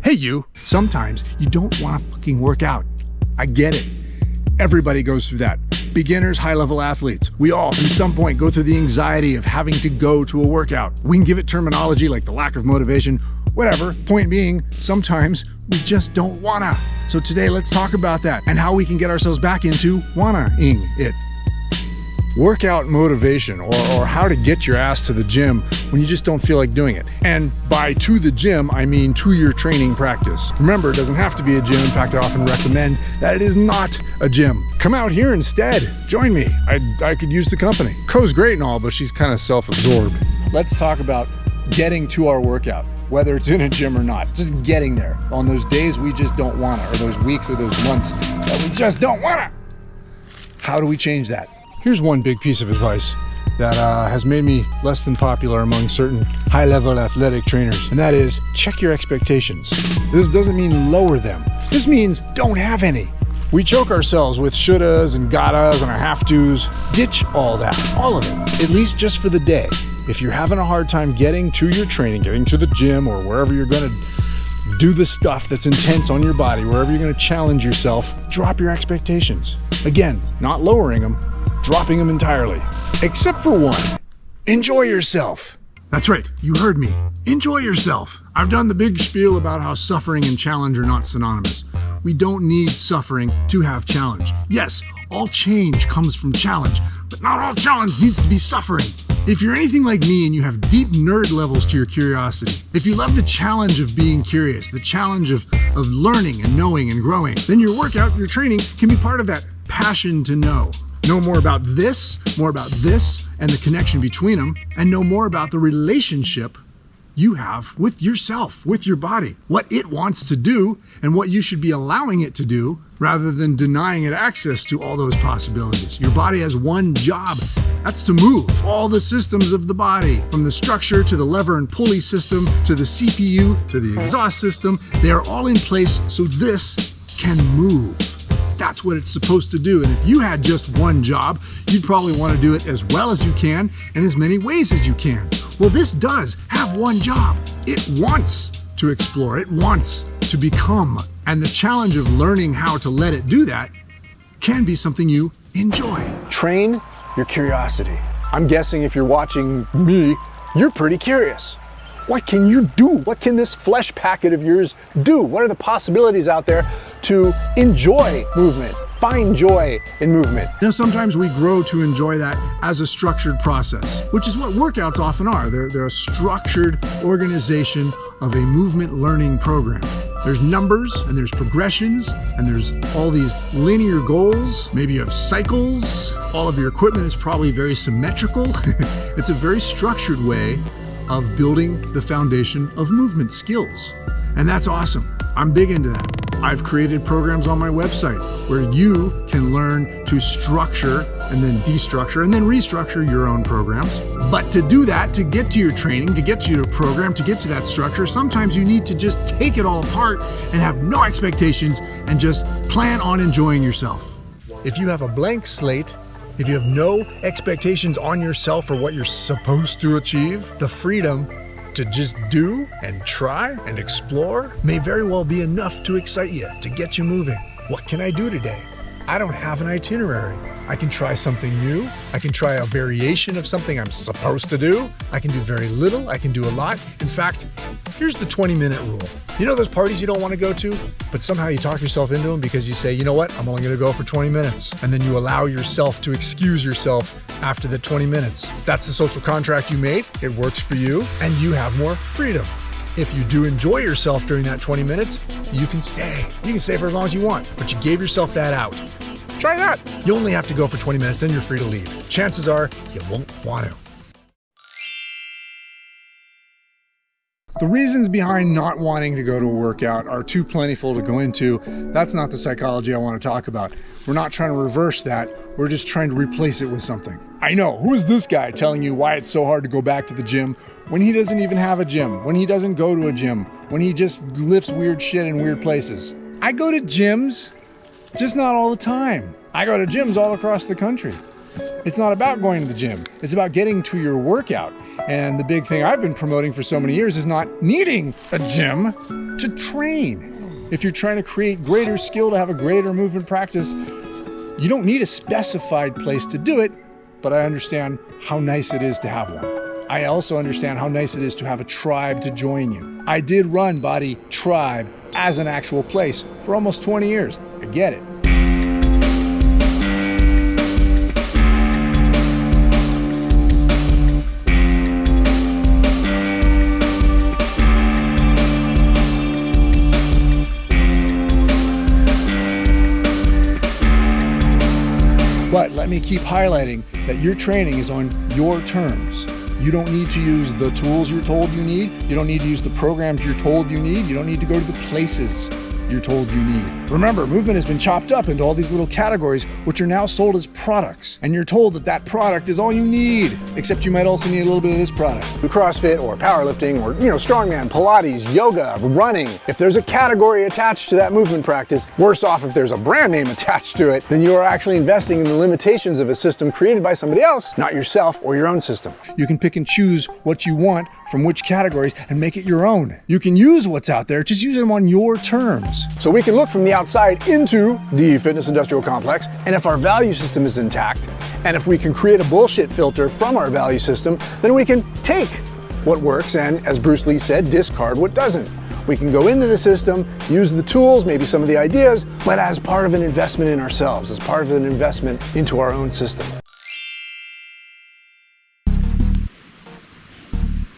Hey you, sometimes you don't want to fucking work out. I get it. Everybody goes through that. Beginners, high-level athletes. We all, at some point, go through the anxiety of having to go to a workout. We can give it terminology like the lack of motivation, whatever. Point being, sometimes we just don't wanna. So today, let's talk about that and how we can get ourselves back into wanna-ing it. Workout motivation, or how to get your ass to the gym when you just don't feel like doing it. And by to the gym, I mean to your training practice. Remember, it doesn't have to be a gym. In fact, I often recommend that it is not a gym. Come out here instead. Join me. I could use the company. Co's great and all, but she's kind of self-absorbed. Let's talk about getting to our workout, whether it's in a gym or not. Just getting there on those days we just don't wanna, or those weeks or those months that we just don't wanna. How do we change that? Here's one big piece of advice that has made me less than popular among certain high-level athletic trainers, and that is check your expectations. This doesn't mean lower them. This means don't have any. We choke ourselves with shouldas and gottas and have-tos. Ditch all that, all of it, at least just for the day. If you're having a hard time getting to your training, getting to the gym or wherever you're gonna do the stuff that's intense on your body, wherever you're gonna challenge yourself, drop your expectations. Again, not lowering them, dropping them entirely. Except for one, enjoy yourself. That's right, you heard me. Enjoy yourself. I've done the big spiel about how suffering and challenge are not synonymous. We don't need suffering to have challenge. Yes, all change comes from challenge, but not all challenge needs to be suffering. If you're anything like me and you have deep nerd levels to your curiosity, if you love the challenge of being curious, the challenge of learning and knowing and growing, then your workout, your training can be part of that passion to know. Know more about this, and the connection between them, and know more about the relationship you have with yourself, with your body, what it wants to do, and what you should be allowing it to do, rather than denying it access to all those possibilities. Your body has one job. That's to move all the systems of the body, from the structure to the lever and pulley system, to the CPU, to the exhaust system. They are all in place so this can move. That's what it's supposed to do. And if you had just one job, you'd probably want to do it as well as you can and as many ways as you can. Well, this does have one job. It wants to explore. It wants to become. And the challenge of learning how to let it do that can be something you enjoy. Train your curiosity. I'm guessing if you're watching me, you're pretty curious. What can you do? What can this flesh packet of yours do? What are the possibilities out there to enjoy movement? Find joy in movement. Now, sometimes we grow to enjoy that as a structured process, which is what workouts often are. They're a structured organization of a movement learning program. There's numbers and there's progressions and there's all these linear goals. Maybe you have cycles. All of your equipment is probably very symmetrical. It's a very structured way of building the foundation of movement skills. And that's awesome. I'm big into that. I've created programs on my website where you can learn to structure and then destructure and then restructure your own programs. But to do that, to get to your training, to get to your program, to get to that structure, sometimes you need to just take it all apart and have no expectations and just plan on enjoying yourself. If you have a blank slate, if you have no expectations on yourself for what you're supposed to achieve, the freedom to just do and try and explore may very well be enough to excite you, to get you moving. What can I do today? I don't have an itinerary. I can try something new. I can try a variation of something I'm supposed to do. I can do very little. I can do a lot. In fact, here's the 20-minute rule. You know those parties you don't want to go to, but somehow you talk yourself into them because you say, you know what, I'm only going to go for 20 minutes. And then you allow yourself to excuse yourself after the 20 minutes. That's the social contract you made. It works for you and you have more freedom. If you do enjoy yourself during that 20 minutes, you can stay. You can stay for as long as you want, but you gave yourself that out. Try that. You only have to go for 20 minutes, then you're free to leave. Chances are you won't want to. The reasons behind not wanting to go to a workout are too plentiful to go into. That's not the psychology I want to talk about. We're not trying to reverse that. We're just trying to replace it with something. I know, who is this guy telling you why it's so hard to go back to the gym when he doesn't even have a gym, when he doesn't go to a gym, when he just lifts weird shit in weird places? I go to gyms, just not all the time. I go to gyms all across the country. It's not about going to the gym. It's about getting to your workout. And the big thing I've been promoting for so many years is not needing a gym to train. If you're trying to create greater skill, to have a greater movement practice, you don't need a specified place to do it, but I understand how nice it is to have one. I also understand how nice it is to have a tribe to join you. I did run Body Tribe as an actual place for almost 20 years. I get it. But let me keep highlighting that your training is on your terms. You don't need to use the tools you're told you need. You don't need to use the programs you're told you need. You don't need to go to the places you're told you need. Remember, movement has been chopped up into all these little categories, which are now sold as products. And you're told that that product is all you need, except you might also need a little bit of this product. CrossFit or powerlifting or, strongman, Pilates, yoga, running. If there's a category attached to that movement practice, worse off if there's a brand name attached to it, then you are actually investing in the limitations of a system created by somebody else, not yourself or your own system. You can pick and choose what you want from which categories and make it your own. You can use what's out there, just use them on your terms. So we can look from the outside into the fitness industrial complex, and if our value system is intact, and if we can create a bullshit filter from our value system, then we can take what works and, as Bruce Lee said, discard what doesn't. We can go into the system, use the tools, maybe some of the ideas, but as part of an investment in ourselves, as part of an investment into our own system.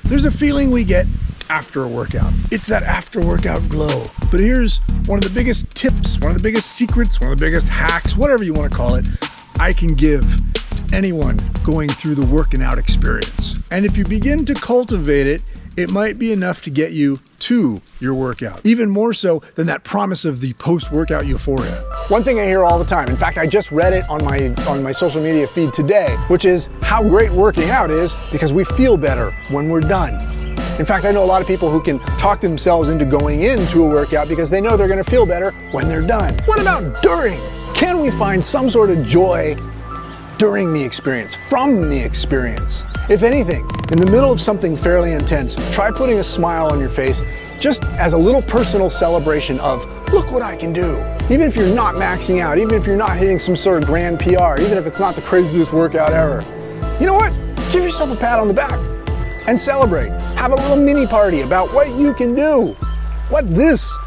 There's a feeling we get after a workout. It's that after workout glow. But here's one of the biggest tips, one of the biggest secrets, one of the biggest hacks, whatever you want to call it, I can give to anyone going through the working out experience. And if you begin to cultivate it, it might be enough to get you to your workout, even more so than that promise of the post-workout euphoria. One thing I hear all the time, in fact, I just read it on my social media feed today, which is how great working out is because we feel better when we're done. In fact, I know a lot of people who can talk themselves into going into a workout because they know they're going to feel better when they're done. What about during? Can we find some sort of joy during the experience, from the experience? If anything, in the middle of something fairly intense, try putting a smile on your face just as a little personal celebration of, look what I can do. Even if you're not maxing out, even if you're not hitting some sort of grand PR, even if it's not the craziest workout ever, you know what? Give yourself a pat on the back and celebrate. Have a little mini party about what you can do. What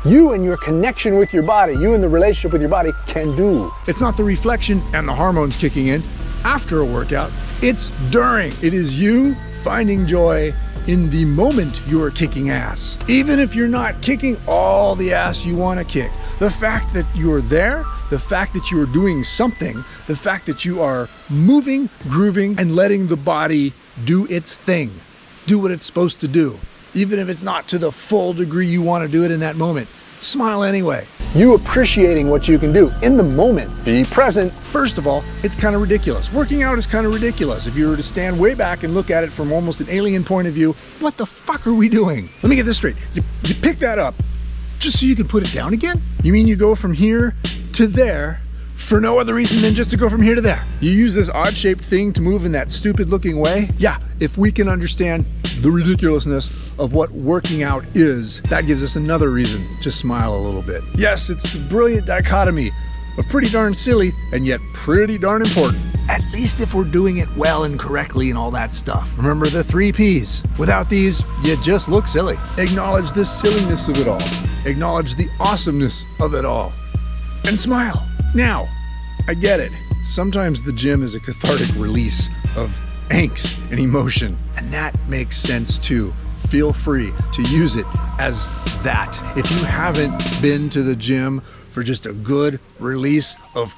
you and your connection with your body, you and the relationship with your body can do. It's not the reflection and the hormones kicking in after a workout, it's during. It is you finding joy in the moment you are kicking ass. Even if you're not kicking all the ass you want to kick, the fact that you're there, the fact that you are doing something, the fact that you are moving, grooving, and letting the body do its thing, do what it's supposed to do. Even if it's not to the full degree you want to do it in that moment, smile anyway. You appreciating what you can do in the moment. Be present. First of all, it's kind of ridiculous. Working out is kind of ridiculous. If you were to stand way back and look at it from almost an alien point of view, what the fuck are we doing? Let me get this straight. You pick that up just so you can put it down again? You mean you go from here to there for no other reason than just to go from here to there? You use this odd-shaped thing to move in that stupid-looking way? Yeah, if we can understand the ridiculousness of what working out is, that gives us another reason to smile a little bit. Yes, it's the brilliant dichotomy of pretty darn silly and yet pretty darn important. At least if we're doing it well and correctly and all that stuff. Remember the 3 Ps. Without these, you just look silly. Acknowledge the silliness of it all. Acknowledge the awesomeness of it all. And smile. Now, I get it. Sometimes the gym is a cathartic release of angst and emotion, and that makes sense too. Feel free to use it as that. If you haven't been to the gym for just a good release of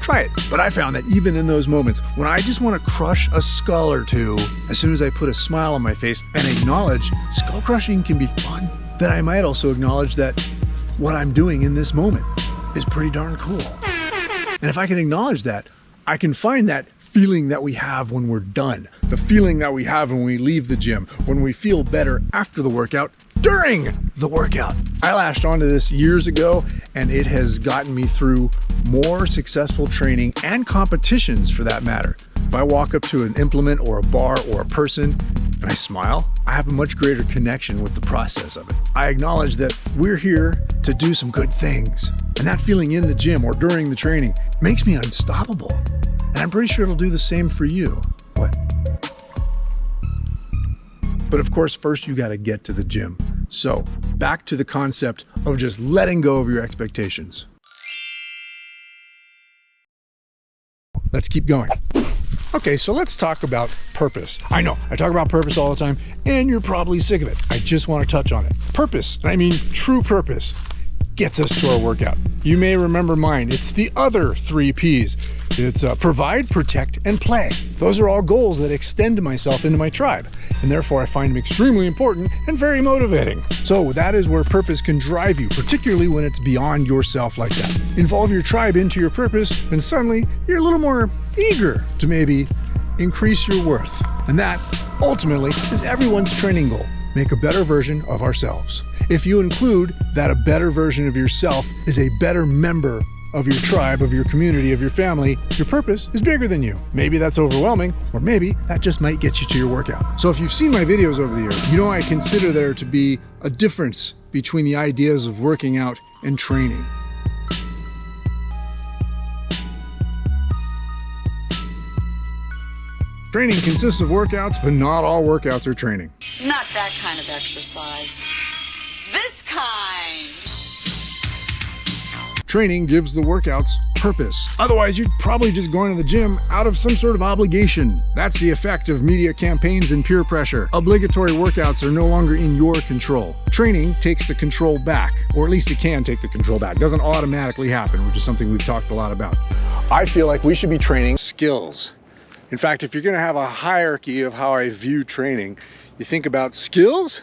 try it. But I found that even in those moments when I just want to crush a skull or two, as soon as I put a smile on my face and acknowledge skull crushing can be fun, then I might also acknowledge that what I'm doing in this moment is pretty darn cool. And if I can acknowledge that, I can find that feeling that we have when we're done, the feeling that we have when we leave the gym, when we feel better after the workout, during the workout. I latched onto this years ago, and it has gotten me through more successful training and competitions for that matter. If I walk up to an implement or a bar or a person and I smile, I have a much greater connection with the process of it. I acknowledge that we're here to do some good things. And that feeling in the gym or during the training makes me unstoppable. And I'm pretty sure it'll do the same for you. What? But of course, first you gotta get to the gym. So back to the concept of just letting go of your expectations. Let's keep going. Okay, so let's talk about purpose. I know, I talk about purpose all the time, and you're probably sick of it. I just want to touch on it. Purpose, and I mean true purpose, gets us to our workout. You may remember mine. It's the other 3 Ps. It's provide, protect, and play. Those are all goals that extend myself into my tribe, and therefore I find them extremely important and very motivating. So that is where purpose can drive you, particularly when it's beyond yourself like that. Involve your tribe into your purpose, and suddenly you're a little more eager to maybe increase your worth. And that, ultimately, is everyone's training goal. Make a better version of ourselves. If you include that a better version of yourself is a better member of your tribe, of your community, of your family, your purpose is bigger than you. Maybe that's overwhelming, or maybe that just might get you to your workout. So if you've seen my videos over the years, you know I consider there to be a difference between the ideas of working out and training. Training consists of workouts, but not all workouts are training. Not that kind of exercise. This kind. Training gives the workouts purpose. Otherwise, you're probably just going to the gym out of some sort of obligation. That's the effect of media campaigns and peer pressure. Obligatory workouts are no longer in your control. Training takes the control back, or at least it can take the control back. It doesn't automatically happen, which is something we've talked a lot about. I feel like we should be training skills. In fact, if you're going to have a hierarchy of how I view training, you think about skills,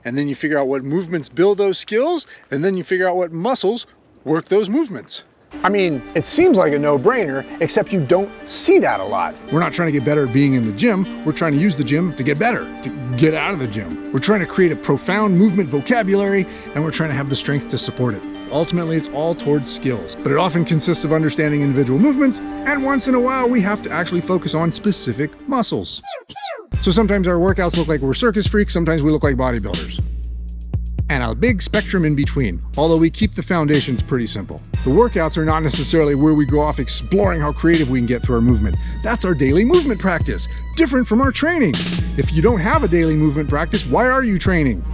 and then you figure out what movements build those skills, and then you figure out what muscles work those movements. I mean, it seems like a no-brainer, except you don't see that a lot. We're not trying to get better at being in the gym. We're trying to use the gym to get better, to get out of the gym. We're trying to create a profound movement vocabulary, and we're trying to have the strength to support it. Ultimately, it's all towards skills, but it often consists of understanding individual movements, and once in a while, we have to actually focus on specific muscles. So sometimes our workouts look like we're circus freaks, sometimes we look like bodybuilders. And a big spectrum in between, although we keep the foundations pretty simple. The workouts are not necessarily where we go off exploring how creative we can get through our movement. That's our daily movement practice, different from our training. If you don't have a daily movement practice, why are you training?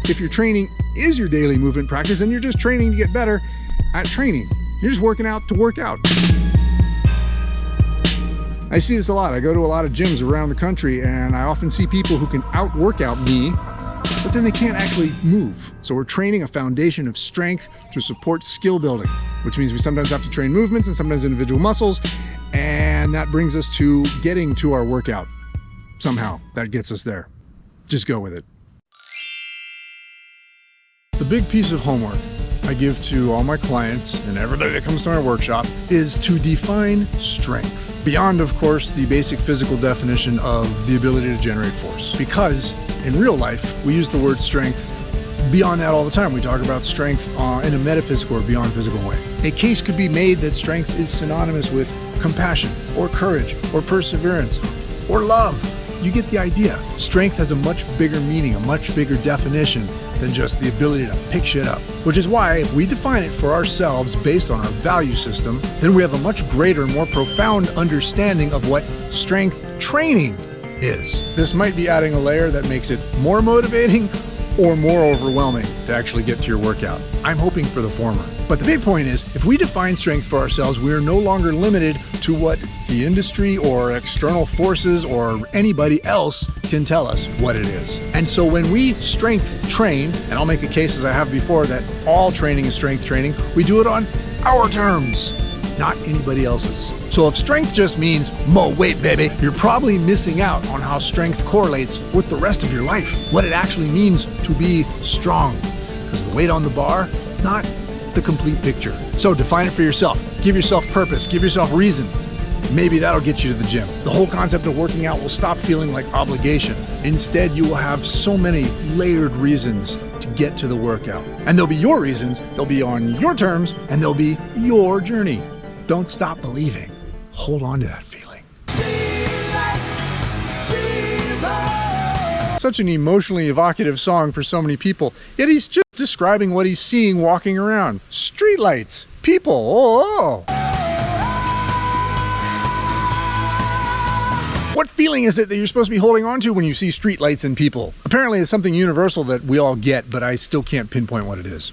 If your training is your daily movement practice, then you're just training to get better at training. You're just working out to work out. I see this a lot. I go to a lot of gyms around the country, and I often see people who can out-workout me, but then they can't actually move. So we're training a foundation of strength to support skill building, which means we sometimes have to train movements and sometimes individual muscles, and that brings us to getting to our workout. Somehow, that gets us there. Just go with it. The big piece of homework I give to all my clients and everybody that comes to my workshop is to define strength. Beyond, of course, the basic physical definition of the ability to generate force. Because in real life, we use the word strength beyond that all the time. We talk about strength in a metaphysical or beyond physical way. A case could be made that strength is synonymous with compassion or courage or perseverance or love. You get the idea. Strength has a much bigger meaning, a much bigger definition than just the ability to pick shit up. Which is why if we define it for ourselves based on our value system, then we have a much greater, more profound understanding of what strength training is. This might be adding a layer that makes it more motivating or more overwhelming to actually get to your workout. I'm hoping for the former. But the big point is, if we define strength for ourselves, we are no longer limited to what the industry or external forces or anybody else can tell us what it is. And so when we strength train, and I'll make a case as I have before that all training is strength training, we do it on our terms, not anybody else's. So if strength just means mo weight, baby, you're probably missing out on how strength correlates with the rest of your life, what it actually means to be strong. Because the weight on the bar, not the complete picture. So define it for yourself. Give yourself purpose. Give yourself reason. Maybe that'll get you to the gym. The whole concept of working out will stop feeling like obligation. Instead, you will have so many layered reasons to get to the workout. And they'll be your reasons, they'll be on your terms, and they'll be your journey. Don't stop believing. Hold on to that feeling. Such an emotionally evocative song for so many people, yet he's just describing what he's seeing walking around. Streetlights, people, oh. What feeling is it that you're supposed to be holding on to when you see streetlights and people? Apparently it's something universal that we all get, but I still can't pinpoint what it is.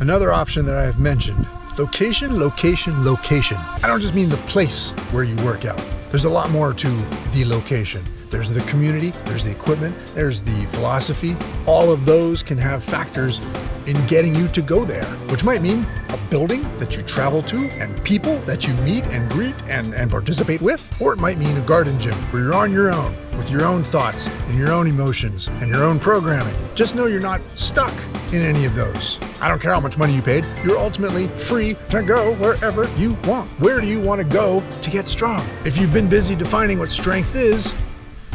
Another option that I have mentioned, location, location, location. I don't just mean the place where you work out. There's a lot more to the location. There's the community, there's the equipment, there's the philosophy. All of those can have factors in getting you to go there, which might mean a building that you travel to and people that you meet and greet and participate with. Or it might mean a garden gym where you're on your own with your own thoughts and your own emotions and your own programming. Just know you're not stuck in any of those. I don't care how much money you paid, you're ultimately free to go wherever you want. Where do you want to go to get strong? If you've been busy defining what strength is,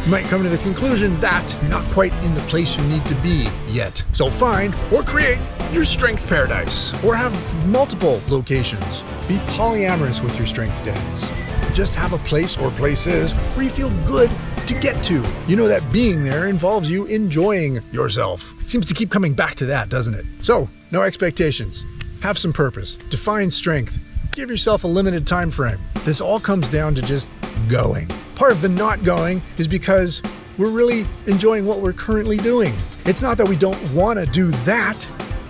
you might come to the conclusion that you're not quite in the place you need to be yet. So find or create your strength paradise, or have multiple locations. Be polyamorous with your strength days. Just have a place or places where you feel good to get to. You know that being there involves you enjoying yourself. It seems to keep coming back to that, doesn't it? So, no expectations. Have some purpose. Define strength. Give yourself a limited time frame. This all comes down to just going. Part of the not going is because we're really enjoying what we're currently doing. It's not that we don't want to do that,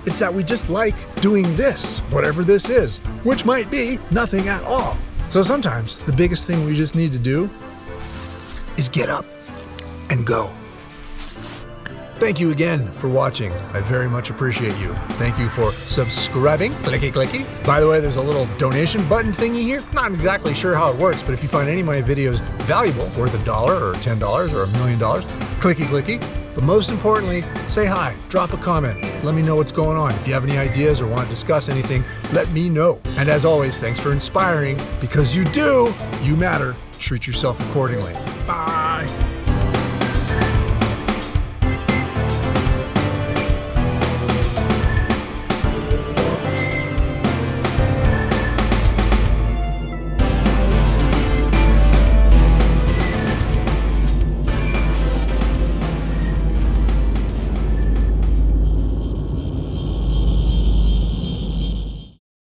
it's that we just like doing this, whatever this is, which might be nothing at all. So sometimes the biggest thing we just need to do is get up and go. Thank you again for watching. I very much appreciate you. Thank you for subscribing. Clicky, clicky. By the way, there's a little donation button thingy here. Not exactly sure how it works, but if you find any of my videos valuable, worth $1 or $10 or $1 million, clicky, clicky. But most importantly, say hi, drop a comment, let me know what's going on. If you have any ideas or want to discuss anything, let me know. And as always, thanks for inspiring, because you do, you matter. Treat yourself accordingly. Bye.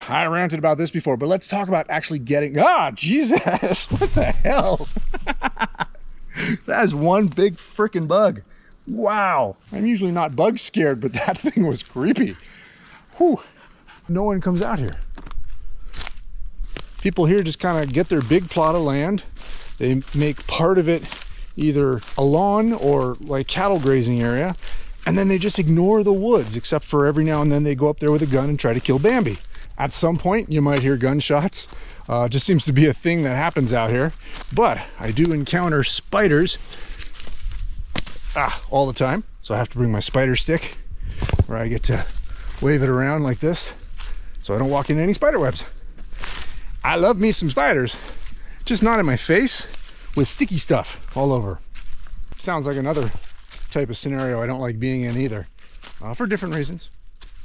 I ranted about this before, but let's talk about actually getting, Jesus, what the hell? That is one big freaking bug. Wow. I'm usually not bug scared, but that thing was creepy. Whew. No one comes out here. People here just kind of get their big plot of land. They make part of it either a lawn or like cattle grazing area, and then they just ignore the woods, except for every now and then they go up there with a gun and try to kill Bambi. At some point, you might hear gunshots. Just seems to be a thing that happens out here. But I do encounter spiders all the time. So I have to bring my spider stick, where I get to wave it around like this, so I don't walk into any spider webs. I love me some spiders, just not in my face, with sticky stuff all over. Sounds like another type of scenario I don't like being in either, for different reasons.